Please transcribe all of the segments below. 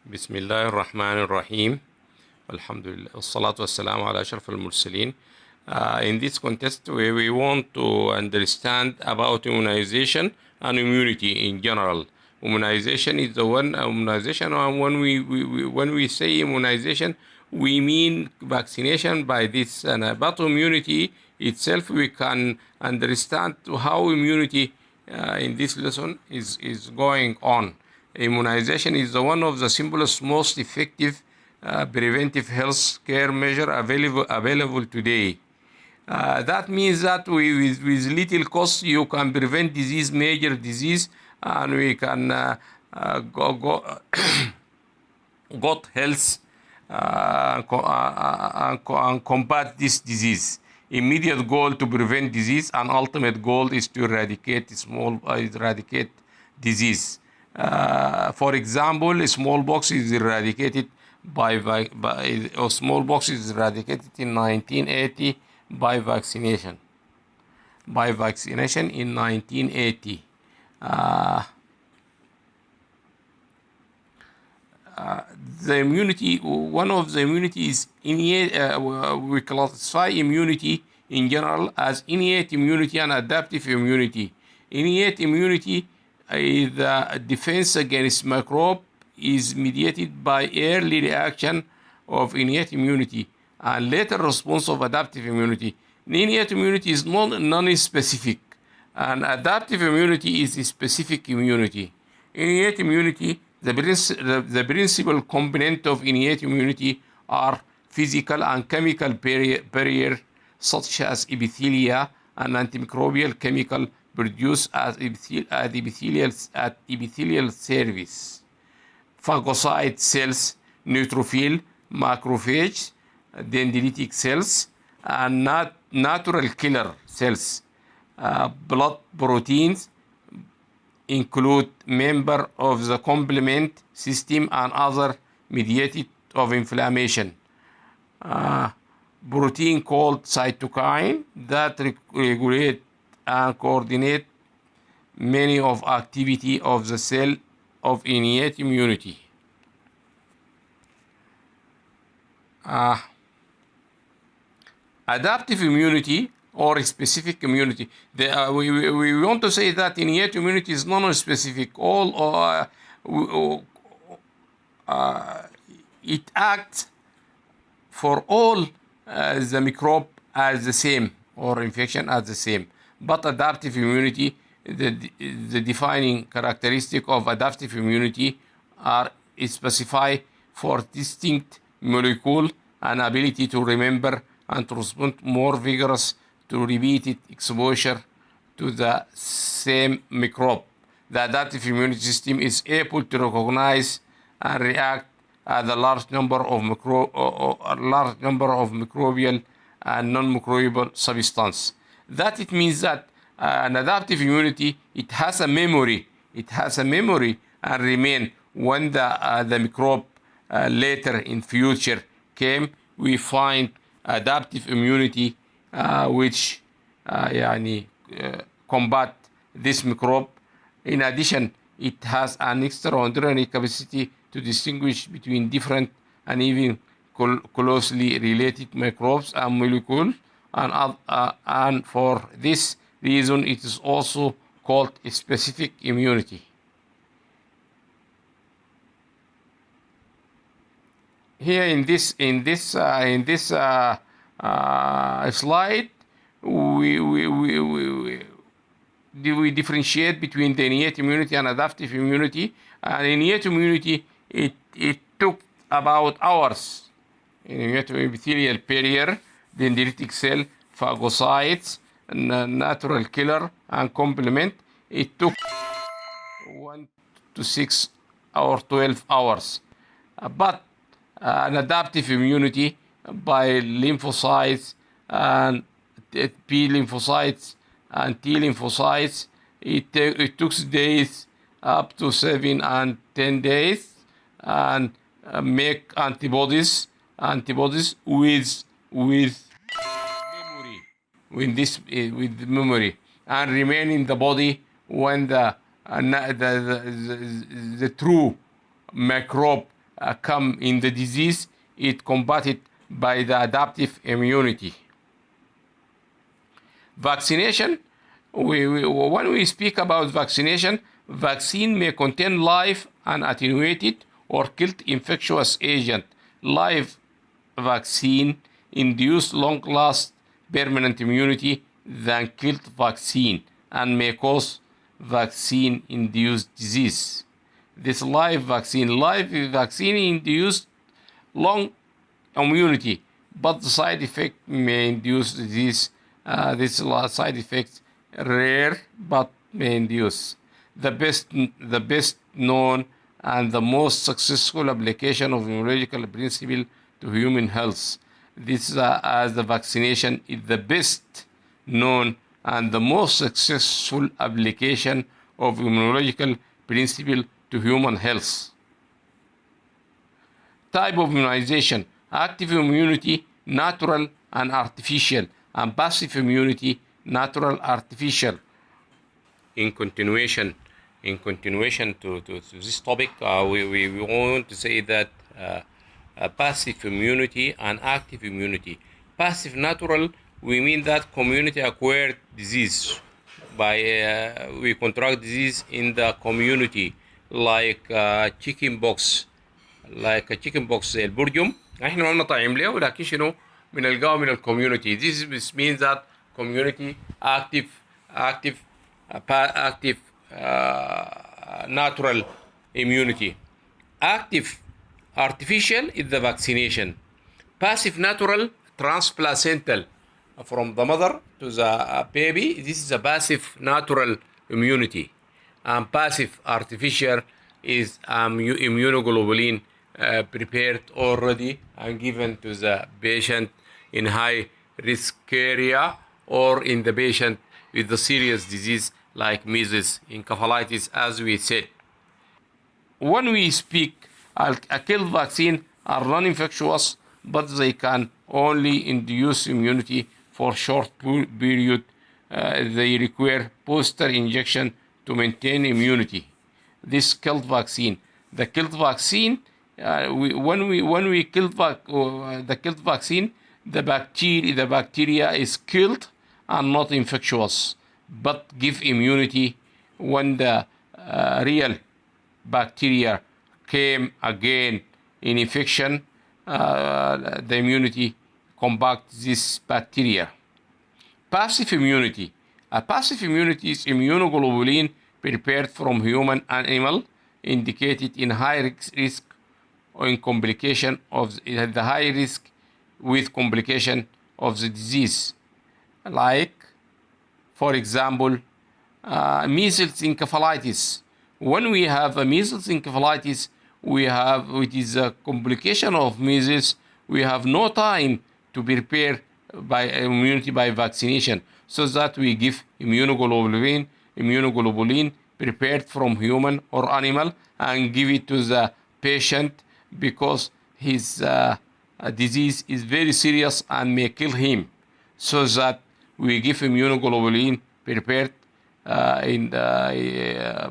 بسم الله الرحمن الرحيم. الحمد لله والصلاة والسلام على أشرف المرسلين. In this context, we want to understand about immunization and immunity in general. Immunization is the one immunization, and when we say immunization, we mean vaccination by this. And about immunity itself, we can understand how immunity in this lesson is going on. Immunization is one of the simplest, most effective preventive health care measure available today. That means that with little cost, you can prevent disease, major disease, and we can got health and combat this disease. Immediate goal to prevent disease, and ultimate goal is to eradicate disease. For example, smallpox is eradicated smallpox is eradicated in 1980 by vaccination. By vaccination in 1980. The immunity, one of the immunities, we classify immunity in general as innate immunity and adaptive immunity. Innate immunity is the defense against microbe is mediated by early reaction of innate immunity and later response of adaptive immunity. Innate immunity is non-specific, and adaptive immunity is specific immunity. Innate immunity, the principal component of innate immunity are physical and chemical barrier such as epithelia and antimicrobial chemical produced at epithelial surface. Phagocyte cells, neutrophil, macrophage, dendritic cells, and natural killer cells. Blood proteins include member of the complement system and other mediators of inflammation. Protein called cytokine that regulate and coordinate many of activity of the cell of innate immunity. Adaptive immunity or specific immunity. We want to say that innate immunity is non-specific. It acts for all the microbe as the same or infection as the same. But adaptive immunity, the defining characteristic of adaptive immunity are specified for distinct molecule and ability to remember and to respond more vigorous to repeated exposure to the same microbe. The adaptive immunity system is able to recognize and react at a large number of microbial and non-microbial substances. That it means that an adaptive immunity, it has a memory. It has a memory and remain when the microbe later in future came. We find adaptive immunity which combat this microbe. In addition, it has an extraordinary capacity to distinguish between different and even closely related microbes and molecules, and for this reason it is also called specific immunity. Here in this slide, we differentiate between the innate immunity and adaptive immunity. And innate immunity, it took about hours. Innate epithelial barrier, dendritic cell, phagocytes, natural killer, and complement. It took 1 to 6 or 12 hours. But an adaptive immunity by lymphocytes and B lymphocytes and T lymphocytes, it took days, up to 7 and 10 days, and make antibodies with memory, with memory, and remain in the body when the true microbe come in the disease, it combated by the adaptive immunity. Vaccination, when we speak about vaccination, vaccine may contain live and attenuated or killed infectious agent. Live vaccine induce long-lasting permanent immunity than killed vaccine and may cause vaccine-induced disease. This live vaccine induced long immunity, but the side effect may induce disease. This side effect rare but may induce. The best known and the most successful application of immunological principle to human health. This as the vaccination is the best known and the most successful application of immunological principle to human health. Type of immunization: active immunity, natural and artificial, and passive immunity, natural, artificial. In continuation to this topic, we want to say that passive immunity and active immunity. Passive, natural, we mean that community acquired disease by we contract disease in the community like chicken pox زي البرجم احنا ما بنطعم له ولكن شنو بنلقاه من الكوميونتي. This means that community active natural immunity. Active artificial is the vaccination. Passive natural transplacental from the mother to the baby. This is a passive natural immunity. And passive artificial is immunoglobulin prepared already and given to the patient in high risk area or in the patient with the serious disease like measles, encephalitis, as we said. When we speak, a killed vaccine are non-infectious, but they can only induce immunity for short period. They require booster injection to maintain immunity. This killed vaccine, the killed vaccine, when we kill the killed vaccine, the bacteria is killed and not infectious, but give immunity. When the real bacteria came again in infection, the immunity combats this bacteria. Passive immunity. A passive immunity is immunoglobulin prepared from human and animal, indicated in high risk or in complication of the high risk with complication of the disease, like, for example, measles encephalitis. When we have a measles encephalitis, which is a complication of measles, we have no time to prepare by immunity by vaccination, so that we give immunoglobulin prepared from human or animal and give it to the patient because his disease is very serious and may kill him, so that we give immunoglobulin prepared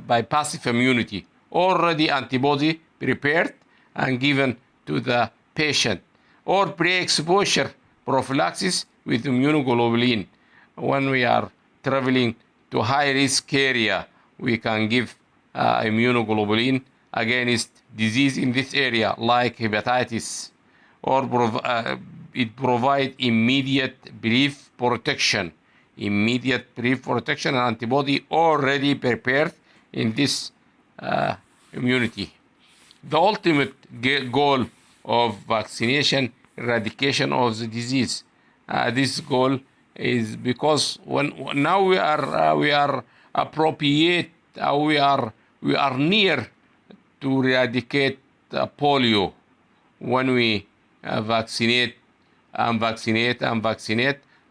by passive immunity, already antibody prepared and given to the patient, or pre-exposure prophylaxis with immunoglobulin. When we are traveling to high-risk area, we can give immunoglobulin against disease in this area, like hepatitis, or it provides immediate brief protection and antibody already prepared in this immunity. The ultimate goal of vaccination, eradication of the disease. This goal is because now we are appropriate, we are near to eradicate polio. When we vaccinate,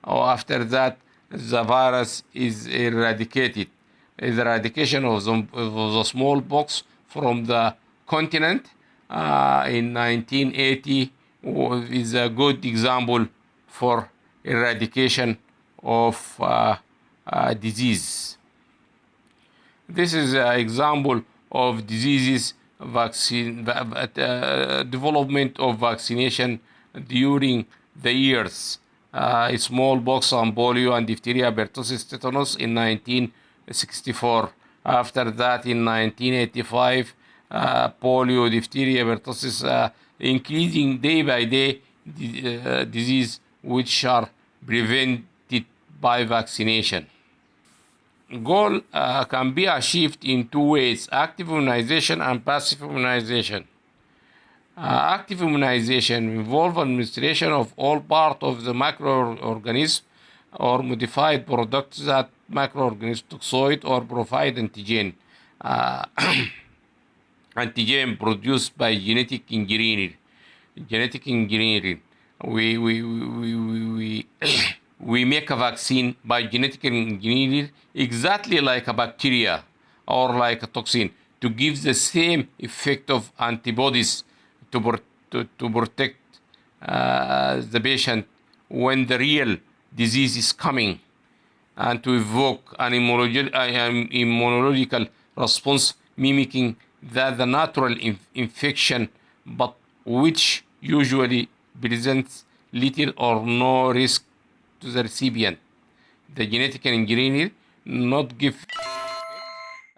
or after that the virus is eradicated. The eradication of the smallpox from the continent in 1980 is a good example for eradication of disease. This is an example of diseases development of vaccination during the years. Smallpox and polio and diphtheria, pertussis, tetanus in 1964. After that, in 1985, polio, diphtheria, pertussis, increasing day by day disease which are prevented by vaccination. Goal can be achieved in two ways: active immunization and passive immunization. Active immunization involves administration of all part of the microorganism or modified products that microorganism toxoid or provide antigen. Antigen produced by genetic engineering. We make a vaccine by genetic engineering exactly like a bacteria or like a toxin to give the same effect of antibodies to protect the patient when the real disease is coming, and to evoke an immunological response mimicking the natural infection, but which usually presents little or no risk to the recipient. The genetic engineering not give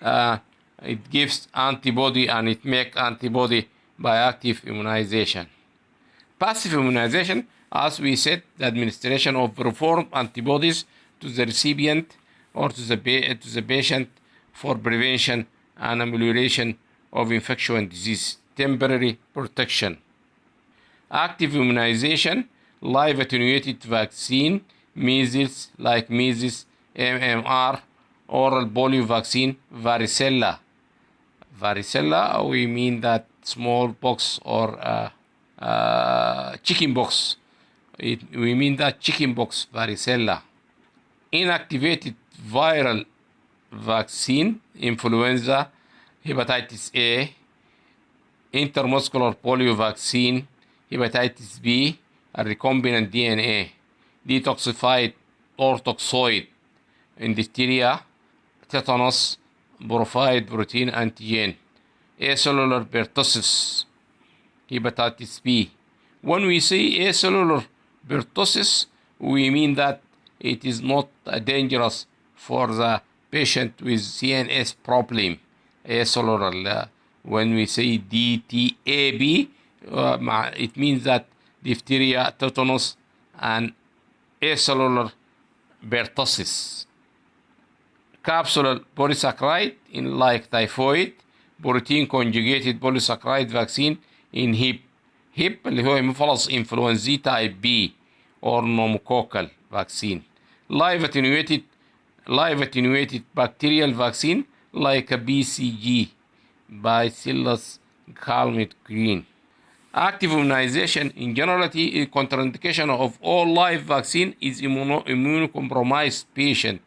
it gives antibody, and it makes antibody by active immunization. Passive immunization, as we said, the administration of performed antibodies to the recipient or to the patient for prevention and amelioration of infection and disease, temporary protection. Active immunization, live attenuated vaccine, measles, like measles, MMR, oral polio vaccine, varicella. Varicella, we mean that smallpox or chickenpox. We mean that chickenpox, varicella. Inactivated viral vaccine, influenza, hepatitis A, intermuscular polio vaccine, hepatitis B, a recombinant DNA, detoxified or toxoid, in diphtheria, tetanus, provide protein antigen, acellular pertussis, hepatitis B. When we say acellular pertussis, we mean that it is not dangerous for the patient with CNS problem. Acellular. When we say DTAB, it means that diphtheria, tetanus, and acellular pertussis. Capsular polysaccharide in like typhoid, protein conjugated polysaccharide vaccine in HIP اللي هو Haemophilus influenzae type B or pneumococcal vaccine. Live attenuated bacterial vaccine like a BCG, Bacillus calmette-guerin. Active immunization in generality, contraindication of all live vaccine is immunocompromised patient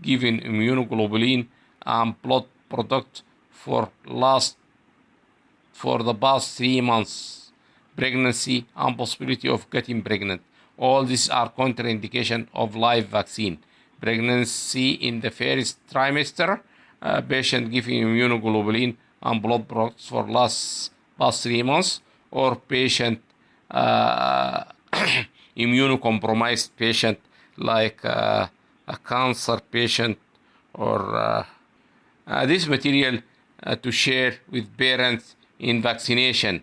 given immunoglobulin and blood product for the past 3 months, pregnancy and possibility of getting pregnant. All these are contraindication of live vaccine. Pregnancy in the first trimester, patient giving immunoglobulin and blood products for past 3 months, or patient immunocompromised patient like a cancer patient, or this material to share with parents in vaccination.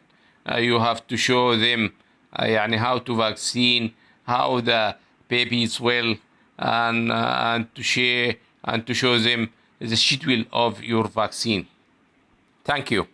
You have to show them how to vaccine, how the baby is well, and to share and to show them the schedule of your vaccine. Thank you.